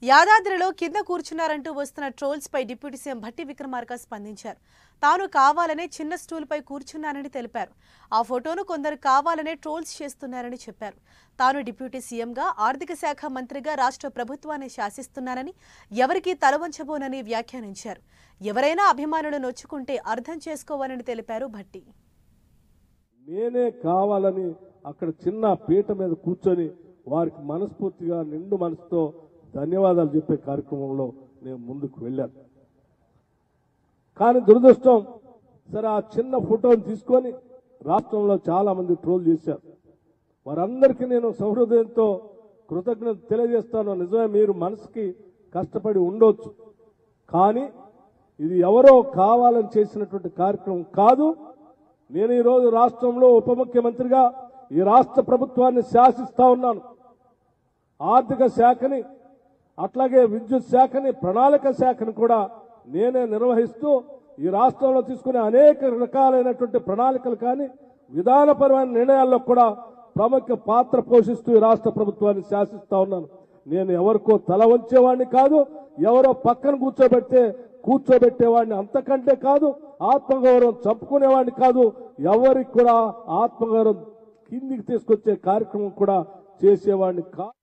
యాదాద్రిలో కింద కూర్చున్నారంటూ వస్తున్న ట్రోల్స్ పై deputy CM Bhatti Vikramarka స్పందించారు. తాను కావాలనే చిన్న స్టూల్ పై కూర్చున్నానని తెలిపారు. ఆ ఫోటోను కొందరు కావాలనే ట్రోల్స్ చేస్తున్నారని చెప్పారు. తాను డిప్యూటీ సీఎంగా ఆర్థిక శాఖ మంత్రిగా రాష్ట్ర ప్రభుత్వాన్ని శాసిస్తున్నానని, ఎవరికీ తలవంచబోనని వ్యాఖ్యానించారు. ఎవరైనా అభిమానులు నొచ్చుకుంటే అర్థం చేసుకోవాలని తెలిపారు భట్టి. నేనే కావాలని అక్కడ చిన్న పీట మీద కూర్చొని వారికి మనస్ఫూర్తిగా నిండు మనసుతో ధన్యవాదాలు చెప్పే కార్యక్రమంలో నేను ముందుకు వెళ్ళాను. కానీ దురదృష్టం, సరే ఆ చిన్న ఫోటోని తీసుకొని రాష్ట్రంలో చాలా మంది ట్రోల్ చేశారు. వారందరికీ నేను సహృదయంతో కృతజ్ఞత తెలియజేస్తాను. నిజమే, మీరు మనసుకి కష్టపడి ఉండొచ్చు, కానీ ఇది ఎవరో కావాలని చేసినటువంటి కార్యక్రమం కాదు. నేను ఈరోజు రాష్ట్రంలో ఉప ముఖ్యమంత్రిగా ఈ రాష్ట్ర ప్రభుత్వాన్ని శాసిస్తా ఉన్నాను. ఆర్థిక శాఖని, అట్లాగే విద్యుత్ శాఖని, ప్రణాళిక శాఖని కూడా నేనే నిర్వహిస్తూ ఈ రాష్ట్రంలో తీసుకునే అనేక రకాలైనటువంటి ప్రణాళికలు కానీ విధానపరమైన నిర్ణయాల్లో కూడా ప్రముఖ పాత్ర పోషిస్తూ ఈ రాష్ట్ర ప్రభుత్వాన్ని శాసిస్తా ఉన్నాను. నేను ఎవరికో తల వంచేవాడిని కాదు, ఎవరో పక్కన కూర్చోబెట్టేవాడిని అంతకంటే కాదు, ఆత్మగౌరవం చంపుకునేవాడిని కాదు, ఎవరికి కూడా ఆత్మగౌరవం కిందికి తీసుకొచ్చే కార్యక్రమం కూడా చేసేవాడిని కాదు.